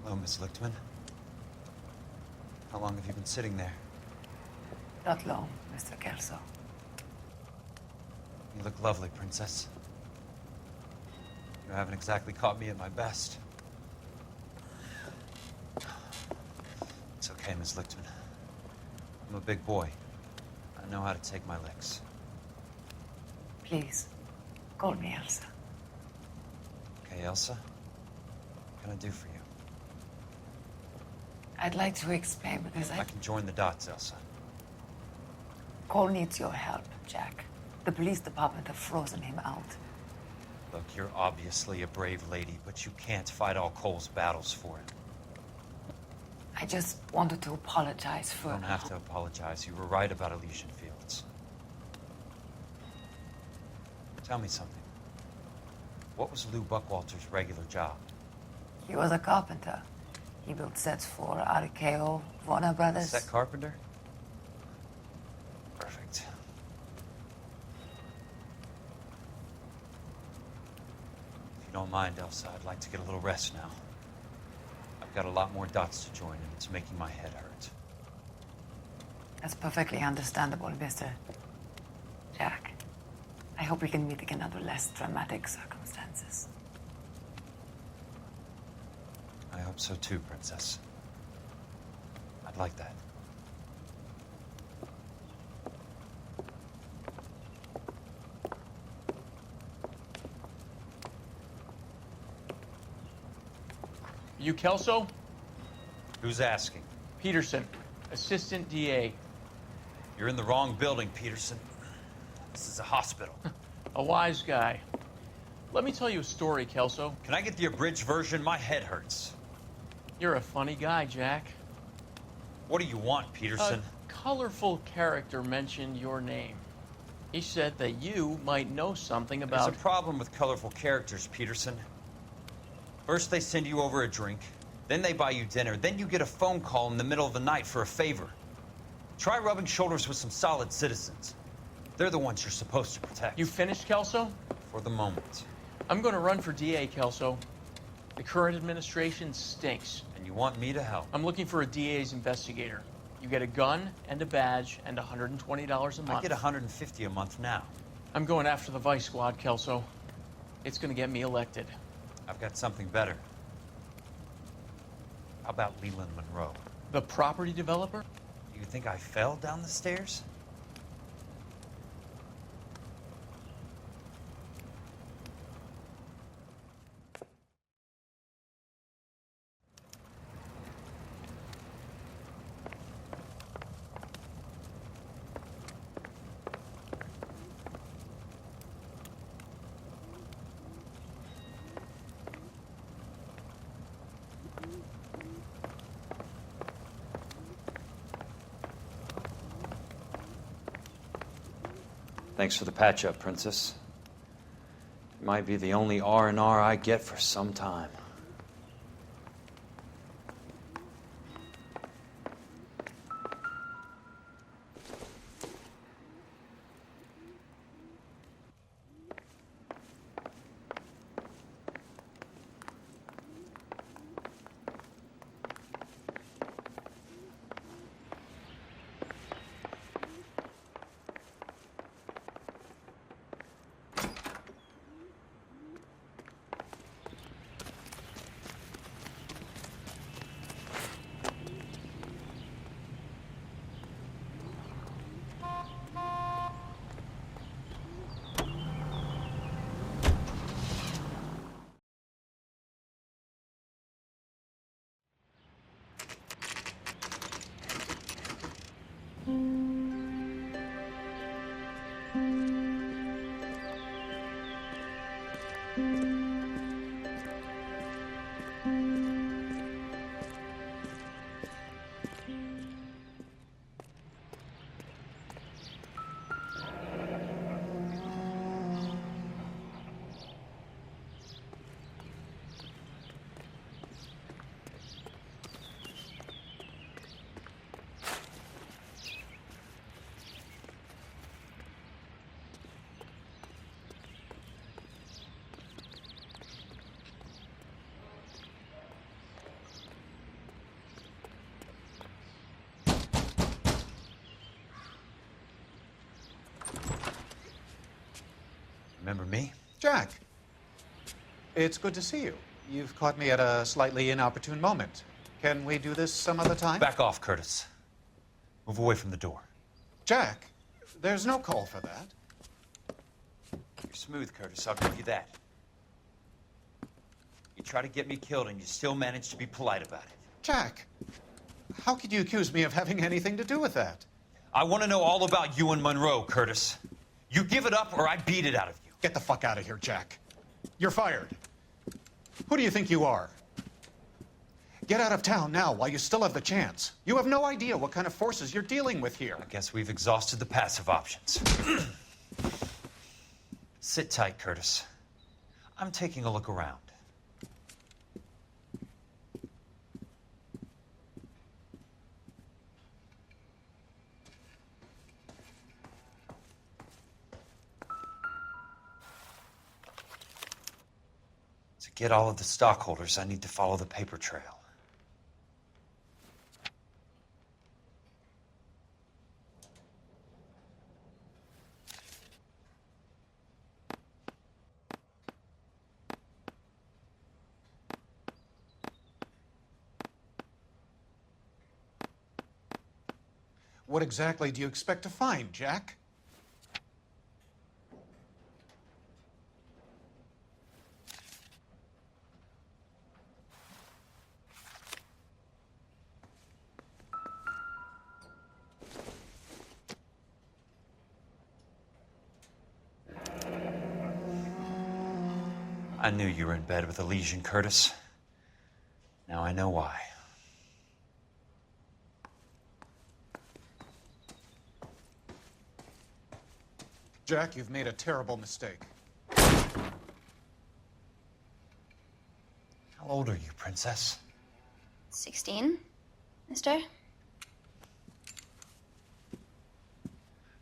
Hello, Miss Lichtman. How long have you been sitting there? Not long, Mr. Kelso. You look lovely, Princess. You haven't exactly caught me at my best. It's okay, Miss Lichtman. I'm a big boy. I know how to take my licks. Please, call me Elsa. Okay, Elsa? What can I do for you? I'd like to explain because I can join the dots, Elsa. Cole needs your help, Jack. The police department have frozen him out. Look, you're obviously a brave lady, but you can't fight all Cole's battles for him. I just wanted to apologize for... You don't have to apologize. You were right about Elysian Fields. Tell me something. What was Lou Buckwalter's regular job? He was a carpenter. He built sets for RKO, Warner Brothers. Set carpenter? Perfect. If you don't mind, Elsa, I'd like to get a little rest now. I've got a lot more dots to join, and it's making my head hurt. That's perfectly understandable, Mr. Jack. I hope we can meet again under less dramatic circumstances. I hope so too, Princess. I'd like that. You Kelso? Who's asking? Peterson, Assistant DA. You're in the wrong building, Peterson. This is a hospital. A wise guy. Let me tell you a story, Kelso. Can I get the abridged version? My head hurts. You're a funny guy, Jack. What do you want, Peterson? A colorful character mentioned your name. He said that you might know something about... There's a problem with colorful characters, Peterson. First they send you over a drink, then they buy you dinner, then you get a phone call in the middle of the night for a favor. Try rubbing shoulders with some solid citizens. They're the ones you're supposed to protect. You finished, Kelso? For the moment. I'm going to run for DA, Kelso. The current administration stinks. And you want me to help? I'm looking for a DA's investigator. You get a gun and a badge and $120 a month. I get $150 a month now. I'm going after the Vice Squad, Kelso. It's going to get me elected. I've got something better. How about Leland Monroe? The property developer? Do you think I fell down the stairs? Thanks for the patch-up, Princess. It might be the only R&R I get for some time. Remember me? Jack, it's good to see you. You've caught me at a slightly inopportune moment. Can we do this some other time? Back off, Curtis. Move away from the door. Jack, there's no call for that. You're smooth, Curtis, I'll give you that. You try to get me killed and you still manage to be polite about it. Jack, how could you accuse me of having anything to do with that? I want to know all about you and Monroe, Curtis. You give it up or I beat it out of you. Get the fuck out of here, Jack. You're fired. Who do you think you are? Get out of town now while you still have the chance. You have no idea what kind of forces you're dealing with here. I guess we've exhausted the passive options. Sit tight, Curtis. I'm taking a look around. To get all of the stockholders, I need to follow the paper trail. What exactly do you expect to find, Jack? I knew you were in bed with a lesion, Curtis. Now I know why. Jack, you've made a terrible mistake. How old are you, Princess? 16, mister?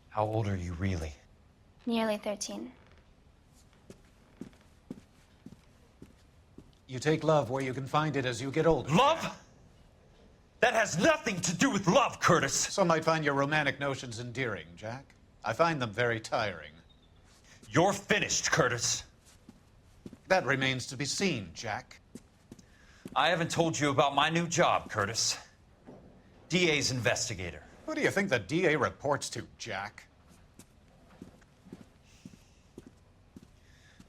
How old are you really? Nearly 13. You take love where you can find it as you get older. Love? That has nothing to do with love, Curtis. Some might find your romantic notions endearing, Jack. I find them very tiring. You're finished, Curtis. That remains to be seen, Jack. I haven't told you about my new job, Curtis. DA's investigator. Who do you think the DA reports to, Jack?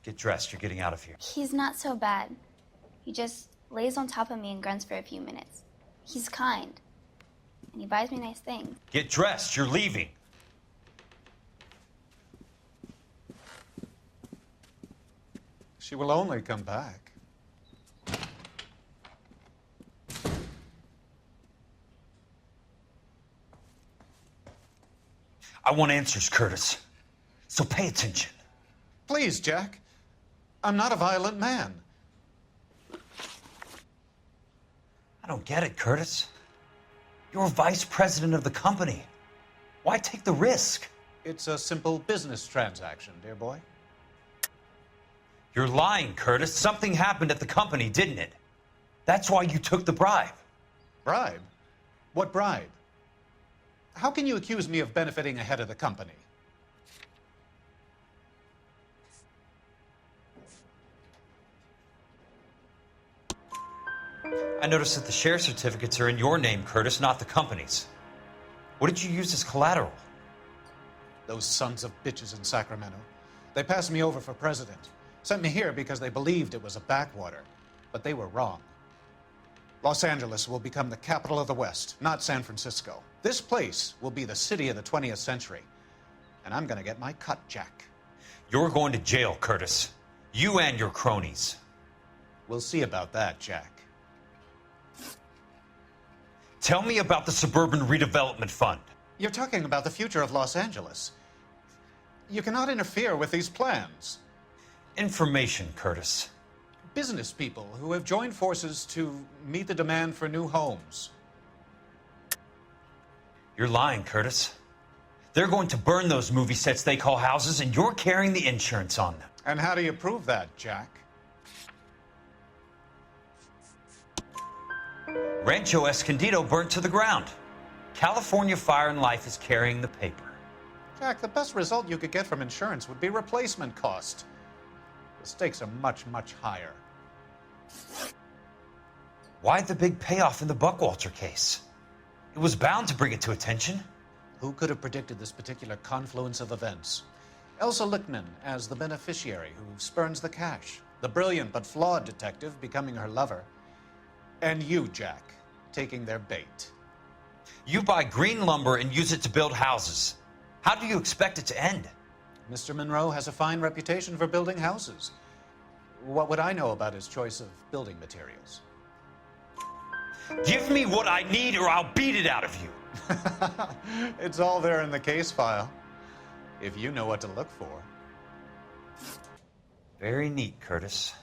Get dressed, you're getting out of here. He's not so bad. He just lays on top of me and grunts for a few minutes. He's kind. And he buys me nice things. Get dressed, you're leaving. She will only come back. I want answers, Curtis. So pay attention. Please, Jack. I'm not a violent man. I don't get it, Curtis. You're vice president of the company. Why take the risk? It's a simple business transaction, dear boy. You're lying, Curtis. Something happened at the company, didn't it? That's why you took the bribe. Bribe? What bribe? How can you accuse me of benefiting ahead of the company? I noticed that the share certificates are in your name, Curtis, not the company's. What did you use as collateral? Those sons of bitches in Sacramento. They passed me over for president. Sent me here because they believed it was a backwater. But they were wrong. Los Angeles will become the capital of the West, not San Francisco. This place will be the city of the 20th century. And I'm gonna get my cut, Jack. You're going to jail, Curtis. You and your cronies. We'll see about that, Jack. Tell me about the Suburban Redevelopment Fund. You're talking about the future of Los Angeles. You cannot interfere with these plans. Information, Curtis. Business people who have joined forces to meet the demand for new homes. You're lying, Curtis. They're going to burn those movie sets they call houses, and you're carrying the insurance on them. And how do you prove that, Jack? Rancho Escondido burnt to the ground. California Fire and Life is carrying the paper. Jack, the best result you could get from insurance would be replacement cost. The stakes are much, much higher. Why the big payoff in the Buckwalter case? It was bound to bring it to attention. Who could have predicted this particular confluence of events? Elsa Lichtman as the beneficiary who spurns the cash. The brilliant but flawed detective becoming her lover. And you, Jack, taking their bait. You buy green lumber and use it to build houses. How do you expect it to end? Mr. Monroe has a fine reputation for building houses. What would I know about his choice of building materials? Give me what I need or I'll beat it out of you. It's all there in the case file, if you know what to look for. Very neat, Curtis.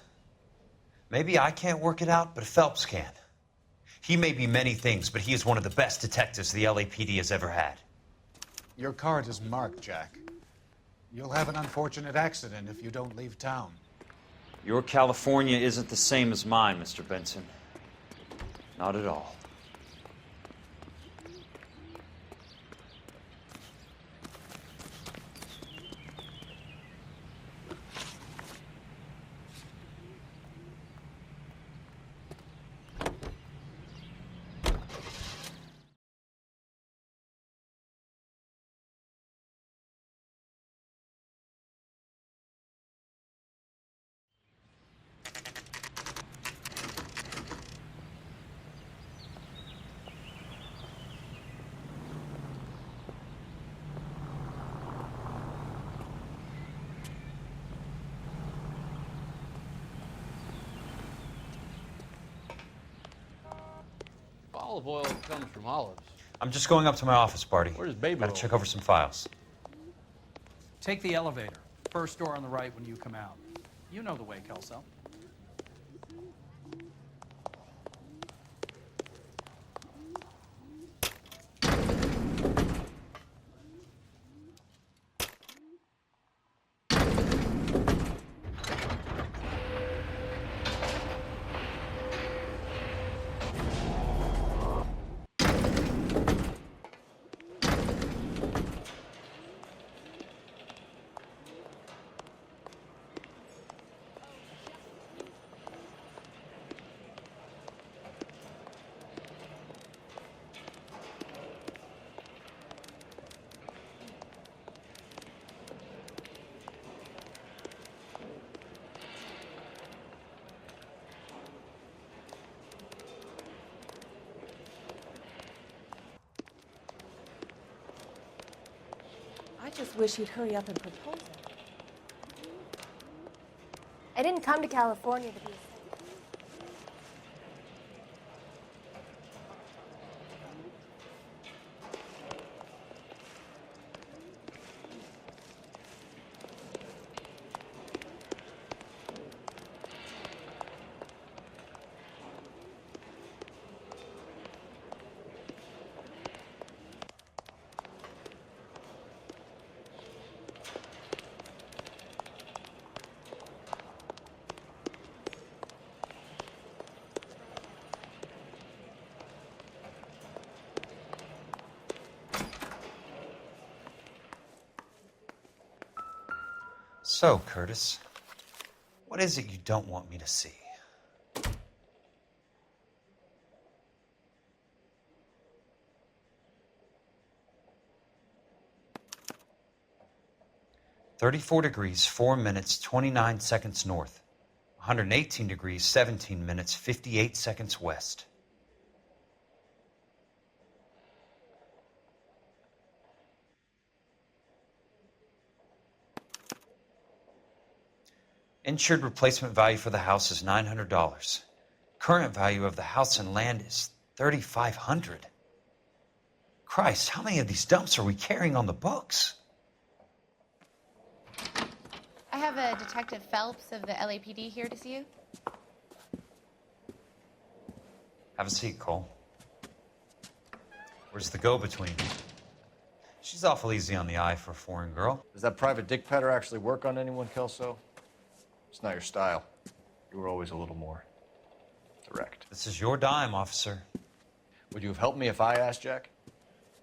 Maybe I can't work it out, but Phelps can. He may be many things, but he is one of the best detectives the LAPD has ever had. Your card is marked, Jack. You'll have an unfortunate accident if you don't leave town. Your California isn't the same as mine, Mr. Benson. Not at all. Olive oil comes from olives. I'm just going up to my office, Barty. Where's baby Gotta oil? check over some files. Take the elevator. First door on the right when you come out. You know the way, Kelso. I just wish he'd hurry up and propose it. I didn't come to California to be a So, Curtis, what is it you don't want me to see? (34 degrees, 4 minutes, 29 seconds north. 118 degrees, 17 minutes, 58 seconds west. Insured replacement value for the house is $900. Current value of the house and land is $3,500. Christ, how many of these dumps are we carrying on the books? I have a Detective Phelps of the LAPD here to see you. Have a seat, Cole. Where's the go-between? She's awful easy on the eye for a foreign girl. Does that private dick petter actually work on anyone, Kelso? It's not your style. You were always a little more direct. This is your dime, officer. Would you have helped me if I asked, Jack?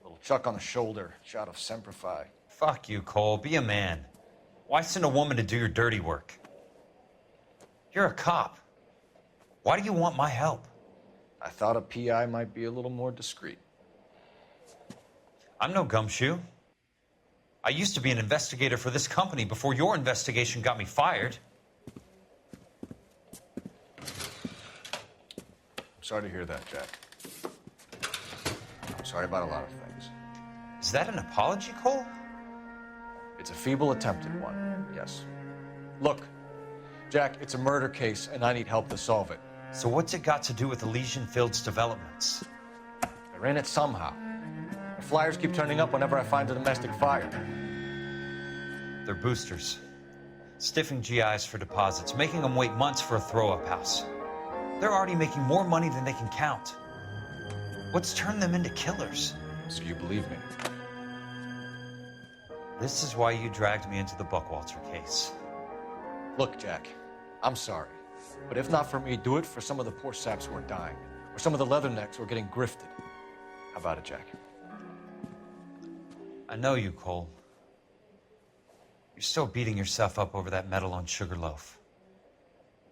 A little chuck on the shoulder, shot of Semper Fi. Fuck you, Cole. Be a man. Why send a woman to do your dirty work? You're a cop. Why do you want my help? I thought a PI might be a little more discreet. I'm no gumshoe. I used to be an investigator for this company before your investigation got me fired. I'm sorry to hear that, Jack. I'm sorry about a lot of things. Is that an apology, Cole? It's a feeble attempt at one, yes. Look, Jack, it's a murder case, and I need help to solve it. So what's it got to do with Elysian Fields developments? They're in it somehow. The flyers keep turning up whenever I find a domestic fire. They're boosters. Stiffing GIs for deposits, making them wait months for a throw-up house. They're already making more money than they can count. What's turned them into killers? So you believe me? This is why you dragged me into the Buckwalter case. Look, Jack, I'm sorry. But if not for me, do it for some of the poor saps who are dying. Or some of the leathernecks who are getting grifted. How about it, Jack? I know you, Cole. You're still beating yourself up over that medal on Sugarloaf.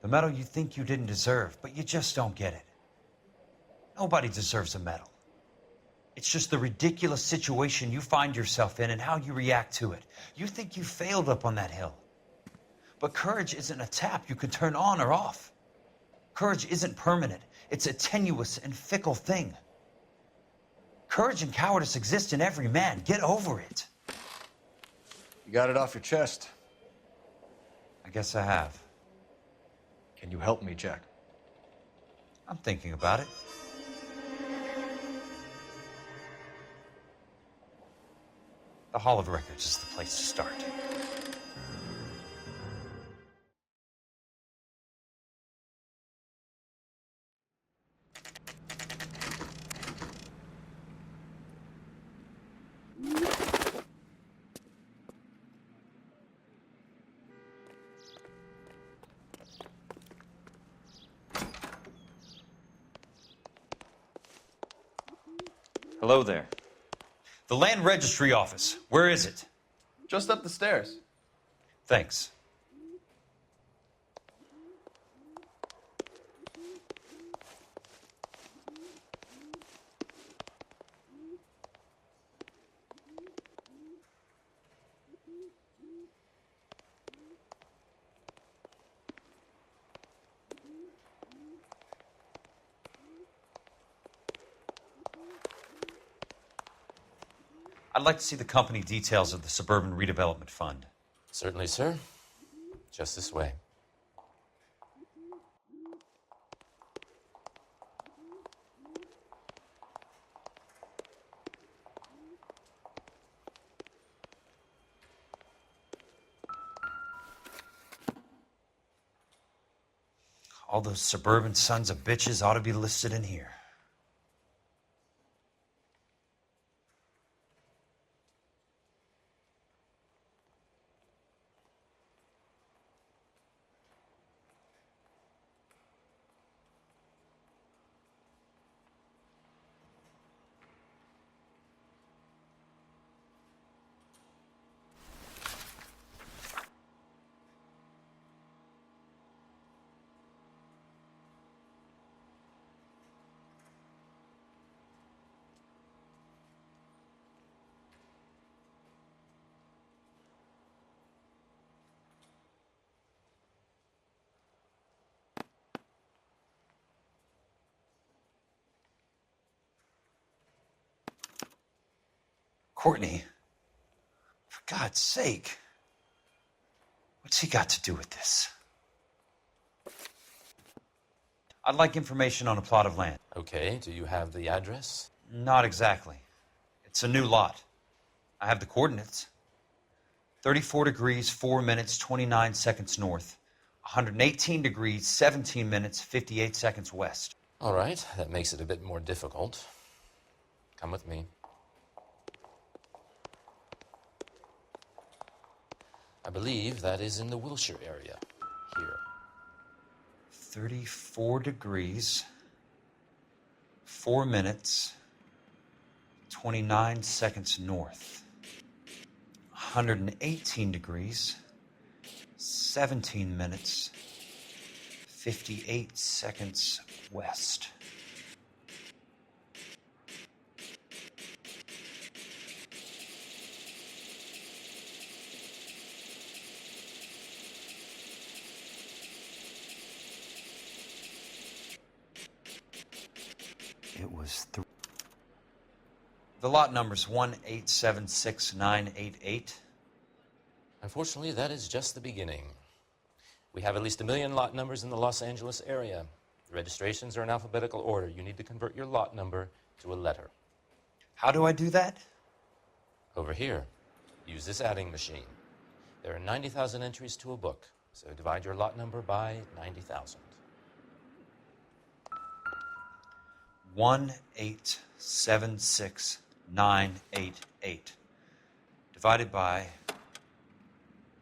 The medal you think you didn't deserve, but you just don't get it. Nobody deserves a medal. It's just the ridiculous situation you find yourself in and how you react to it. You think you failed up on that hill. But courage isn't a tap you can turn on or off. Courage isn't permanent. It's a tenuous and fickle thing. Courage and cowardice exist in every man. Get over it. You got it off your chest. I guess I have. Can you help me, Jack? I'm thinking about it. The Hall of Records is the place to start. Hello there. The Land Registry Office. Where is it? Just up the stairs. Thanks. I'd like to see the company details of the Suburban Redevelopment Fund. Certainly, sir. Just this way. All those suburban sons of bitches ought to be listed in here. Courtney, for God's sake, what's he got to do with this? I'd like information on a plot of land. Okay, do you have the address? Not exactly. It's a new lot. I have the coordinates. 34 degrees, 4 minutes, 29 seconds north. 118 degrees, 17 minutes, 58 seconds west. All right, that makes it a bit more difficult. Come with me. I believe that is in the Wilshire area, here. 34 degrees, 4 minutes, 29 seconds north. 118 degrees, 17 minutes, 58 seconds west. It was The lot number's 1876988. Unfortunately, that is just the beginning. We have at least 1 million lot numbers in the Los Angeles area. The registrations are in alphabetical order. You need to convert your lot number to a letter. How do I do that? Over here, use this adding machine. There are 90,000 entries to a book, so divide your lot number by 90,000. 1876988 divided by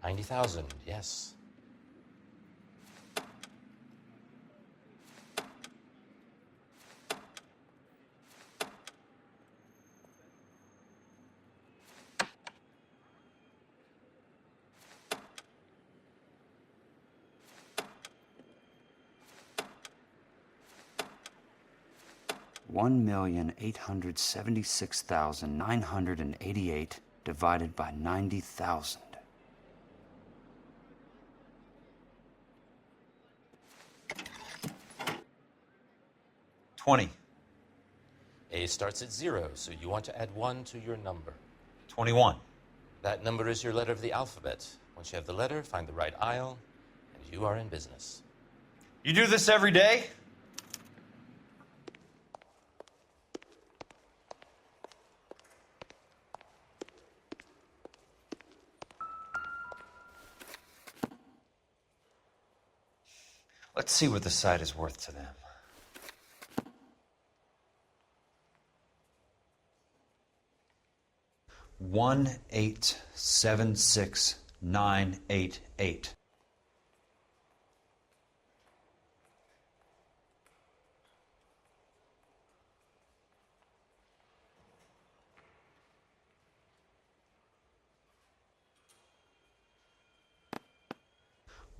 90,000, yes. $1,876,988 divided by 90,000. $20. A starts at 0, so you want to add 1 to your number. 21. That number is your letter of the alphabet. Once you have the letter, find the right aisle, and you are in business. You do this every day? Let's see what the site is worth to them. $1,876,988.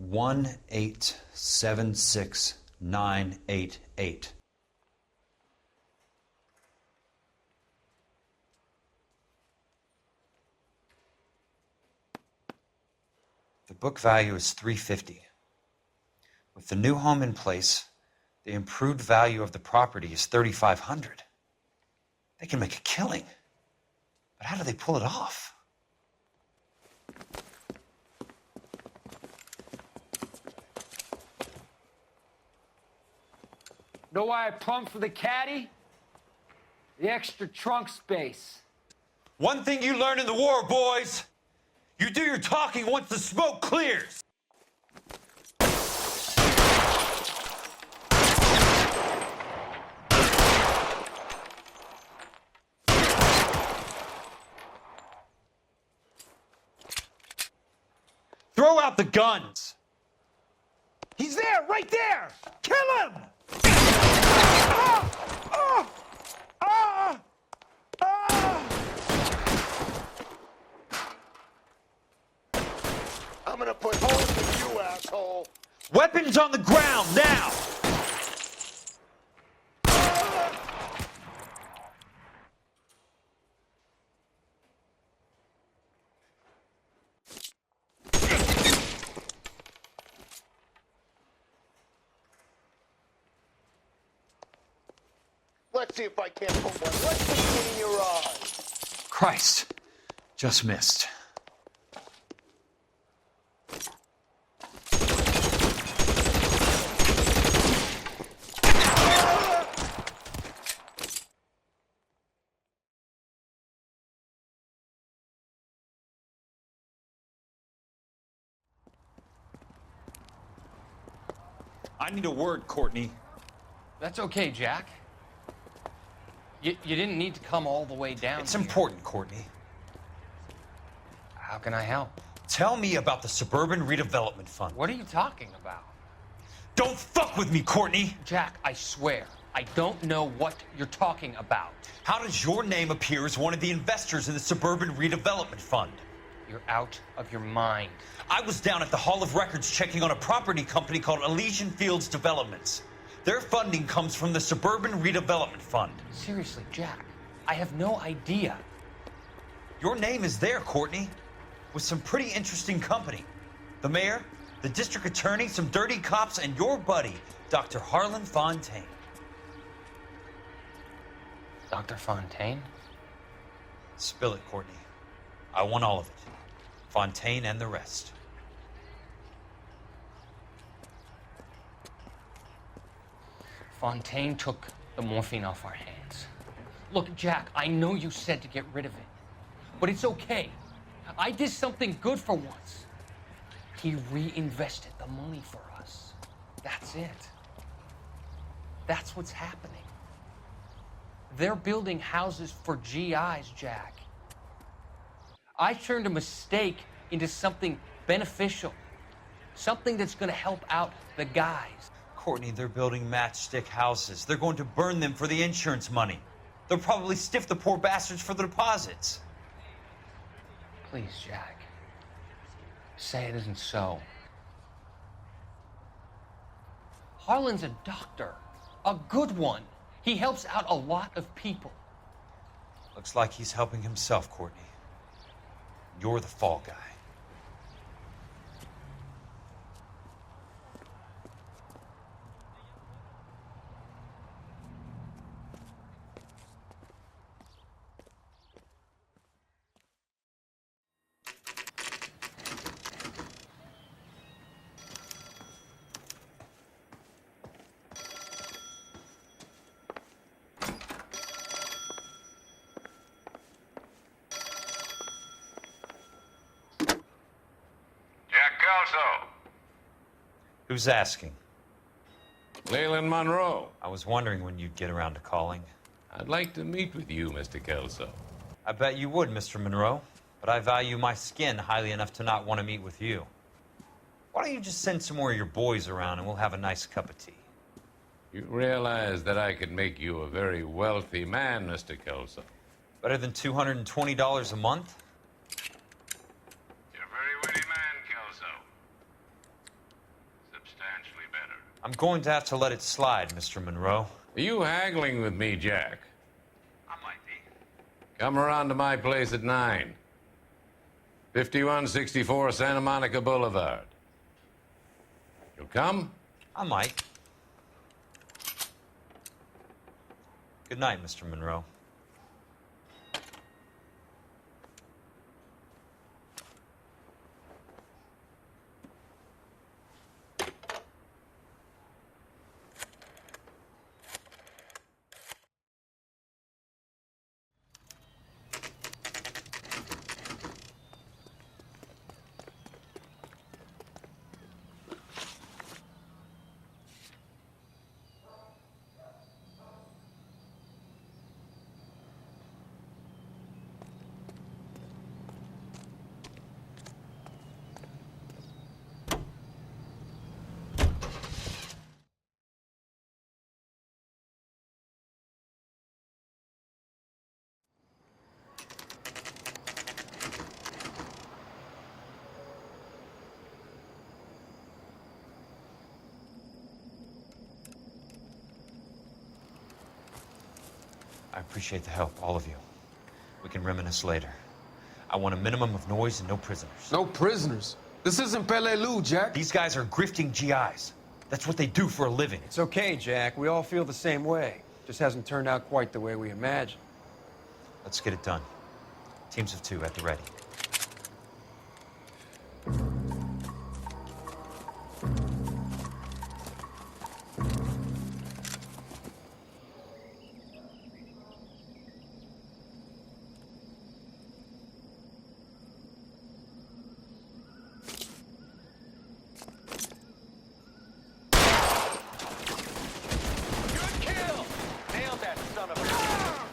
$1,876,988. The book value is $350. With the new home in place, the improved value of the property is $3,500. They can make a killing. But how do they pull it off? Know why I plumbed for the caddy? The extra trunk space. One thing you learn in the war, boys. You do your talking once the smoke clears. Throw out the guns. He's there, right there! Kill him! I'm gonna put holes in you, asshole! Weapons on the ground, now! Let's see if I can't put one right between your eyes. Christ, just missed. I need a word, Courtney. That's okay, Jack. You didn't need to come all the way down. It's important, Courtney. How can I help? Tell me about the Suburban Redevelopment Fund. What are you talking about? Don't fuck with me, Courtney! Jack, I swear, I don't know what you're talking about. How does your name appear as one of the investors in the Suburban Redevelopment Fund? You're out of your mind. I was down at the Hall of Records checking on a property company called Elysian Fields Developments. Their funding comes from the Suburban Redevelopment Fund. Seriously, Jack, I have no idea. Your name is there, Courtney, with some pretty interesting company. The mayor, the district attorney, some dirty cops, and your buddy, Dr. Harlan Fontaine. Dr. Fontaine? Spill it, Courtney. I want all of it. Fontaine and the rest. Fontaine took the morphine off our hands. Look, Jack, I know you said to get rid of it, but it's okay. I did something good for once. He reinvested the money for us. That's it. That's what's happening. They're building houses for GIs, Jack. I turned a mistake into something beneficial, something that's going to help out the guys. Courtney, they're building matchstick houses. They're going to burn them for the insurance money. They'll probably stiff the poor bastards for the deposits. Please, Jack. Say it isn't so. Harlan's a doctor, a good one. He helps out a lot of people. Looks like he's helping himself, Courtney. You're the fall guy. Who's asking? Leland Monroe. I was wondering when you'd get around to calling. I'd like to meet with you, Mr. Kelso. I bet you would, Mr. Monroe. But I value my skin highly enough to not want to meet with you. Why don't you just send some more of your boys around and we'll have a nice cup of tea? You realize that I could make you a very wealthy man, Mr. Kelso. Better than $220 a month? You're a very witty man, Kelso. Substantially better. I'm going to have to let it slide, Mr. Monroe. Are you haggling with me, Jack? I might be. Come around to my place at 9. 5164 Santa Monica Boulevard. You'll come? I might. Good night, Mr. Monroe. I appreciate the help, all of you. We can reminisce later. I want a minimum of noise and no prisoners. No prisoners? This isn't Peleliu, Jack. These guys are grifting GIs. That's what they do for a living. It's okay, Jack. We all feel the same way. Just hasn't turned out quite the way we imagined. Let's get it done. Teams of 2 at the ready.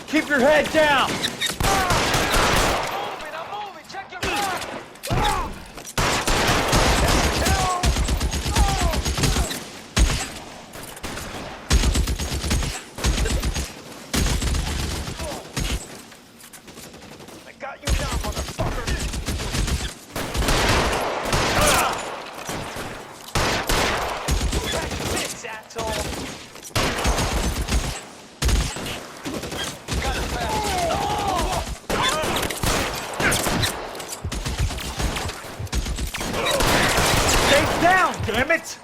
Keep your head down! I got you down, motherfucker! down, damn it!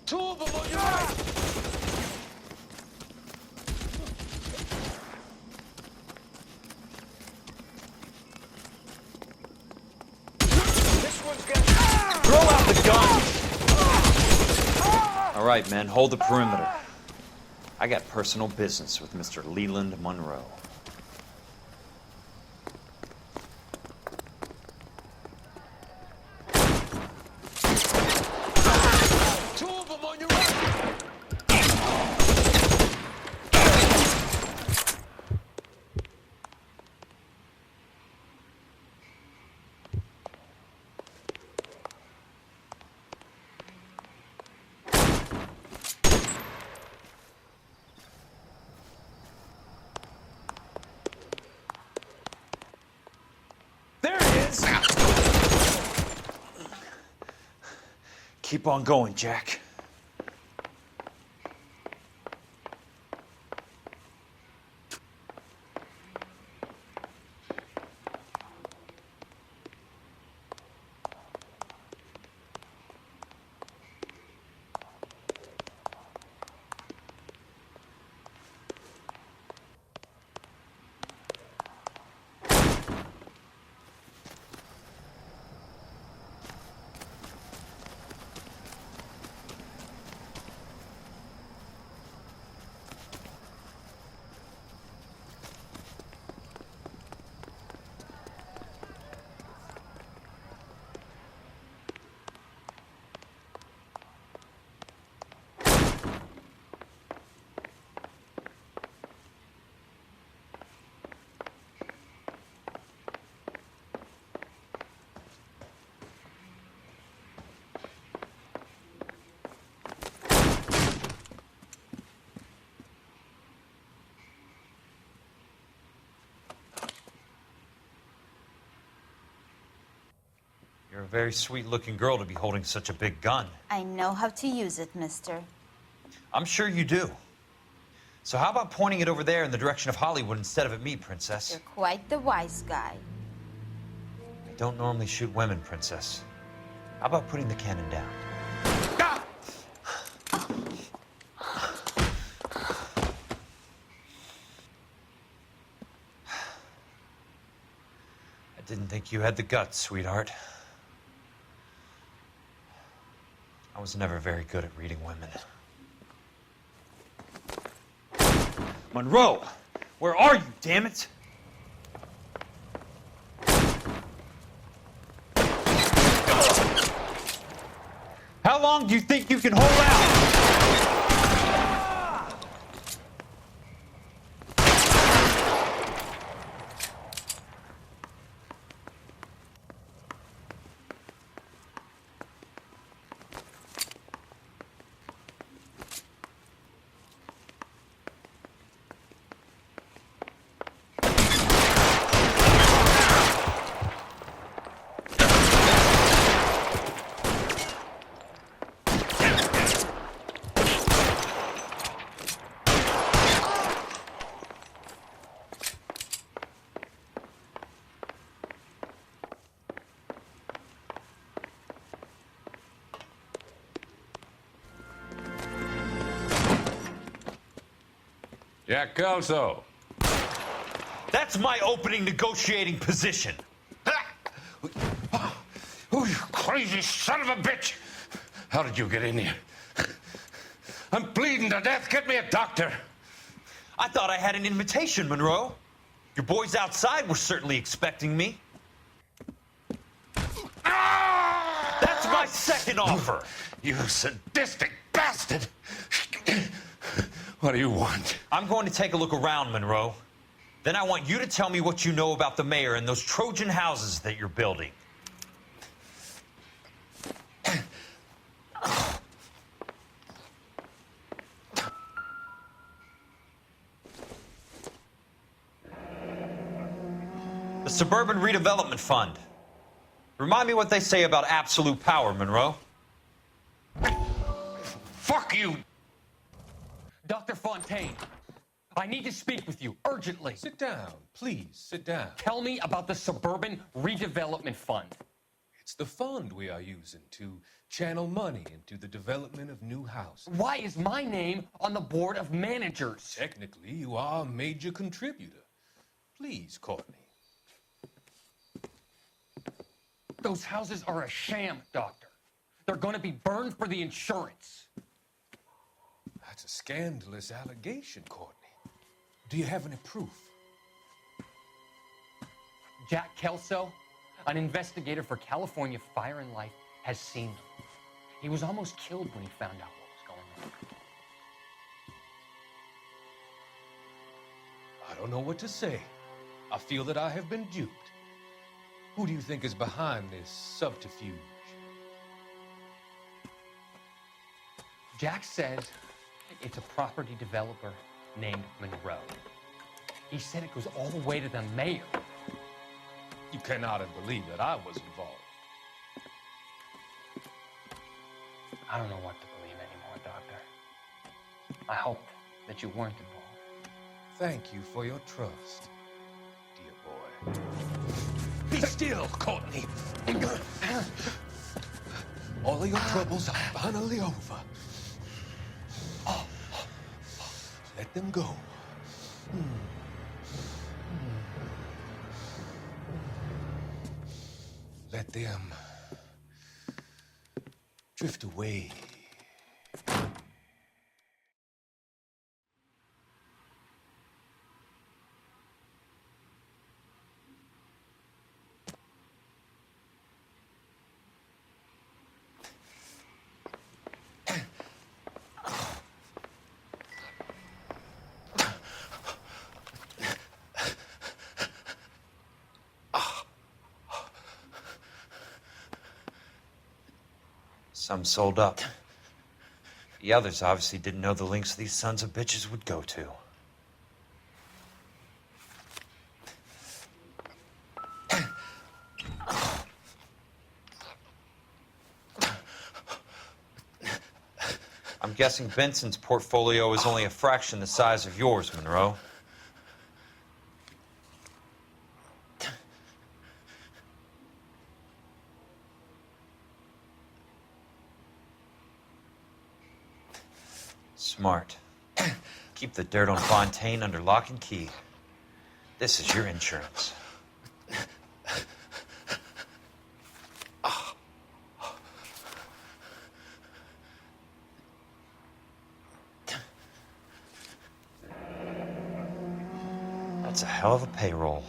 Two of them on your right! This one's got... Throw out the gun! All right, men, hold the perimeter. I got personal business with Mr. Leland Monroe. Keep on going, Jack. You're a very sweet-looking girl to be holding such a big gun. I know how to use it, mister. I'm sure you do. So how about pointing it over there in the direction of Hollywood instead of at me, Princess? You're quite the wise guy. I don't normally shoot women, Princess. How about putting the cannon down? I didn't think you had the guts, sweetheart. I was never very good at reading women. Monroe! Where are you, damn it? How long do you think you can hold out? Jack Kelso. That's my opening negotiating position. Oh, you crazy son of a bitch! How did you get in here? I'm bleeding to death. Get me a doctor. I thought I had an invitation, Monroe. Your boys outside were certainly expecting me. That's my second offer. You sadistic bastard! What do you want? I'm going to take a look around, Monroe. Then I want you to tell me what you know about the mayor and those Trojan houses that you're building. The Suburban Redevelopment Fund. Remind me what they say about absolute power, Monroe. Fuck you! Dr. Fontaine, I need to speak with you urgently. Sit down, please, sit down. Tell me about the Suburban Redevelopment Fund. It's the fund we are using to channel money into the development of new houses. Why is my name on the board of managers? Technically, you are a major contributor. Please, Courtney. Those houses are a sham, Doctor. They're going to be burned for the insurance. That's a scandalous allegation, Courtney. Do you have any proof? Jack Kelso, an investigator for California Fire and Life, has seen them. He was almost killed when he found out what was going on. I don't know what to say. I feel that I have been duped. Who do you think is behind this subterfuge? Jack says it's a property developer named Monroe. He said it goes all the way to the mayor. You cannot believe that I was involved. I don't know what to believe anymore, Doctor. I hoped that you weren't involved. Thank you for your trust, dear boy. Be still, Courtney. All of your troubles are finally over. Let them go. Let them drift away. Some sold up. The others obviously didn't know the lengths these sons of bitches would go to. I'm guessing Benson's portfolio is only a fraction the size of yours, Monroe. Smart. Keep the dirt on Fontaine under lock and key. This is your insurance. That's a hell of a payroll.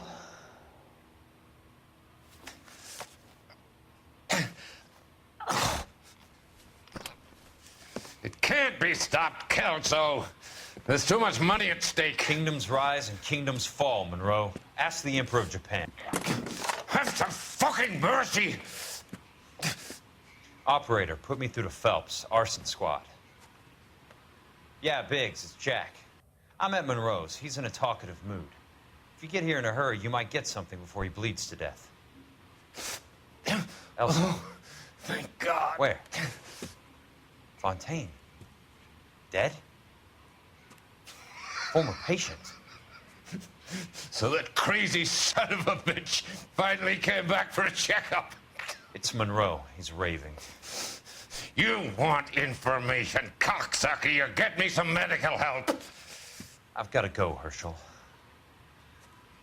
It can't be stopped, Kelso. There's too much money at stake. Kingdoms rise and kingdoms fall, Monroe. Ask the Emperor of Japan. Have some fucking mercy! Operator, put me through to Phelps, arson squad. Yeah, Biggs, it's Jack. I'm at Monroe's. He's in a talkative mood. If you get here in a hurry, you might get something before he bleeds to death. Elsa. Oh, thank God. Where? Fontaine. Dead? Former patient. So that crazy son of a bitch finally came back for a checkup. It's Monroe. He's raving. You want information, cocksucker. You get me some medical help. I've got to go, Herschel.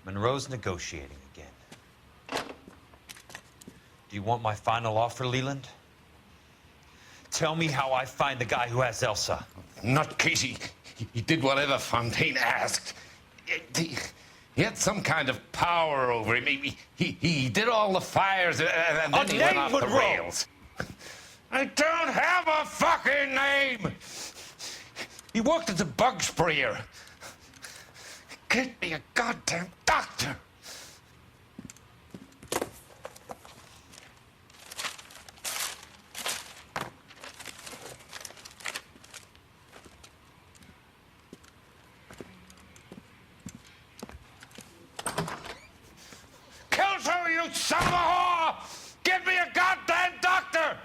Monroe's negotiating again. Do you want my final offer, Leland? Tell me how I find the guy who has Elsa. Not Casey. He did whatever Fontaine asked. He had some kind of power over him. He did all the fires and then he went off the rails. I don't have a fucking name! He worked as a bug sprayer. Get me a goddamn doctor! You son of a whore! Get me a goddamn doctor!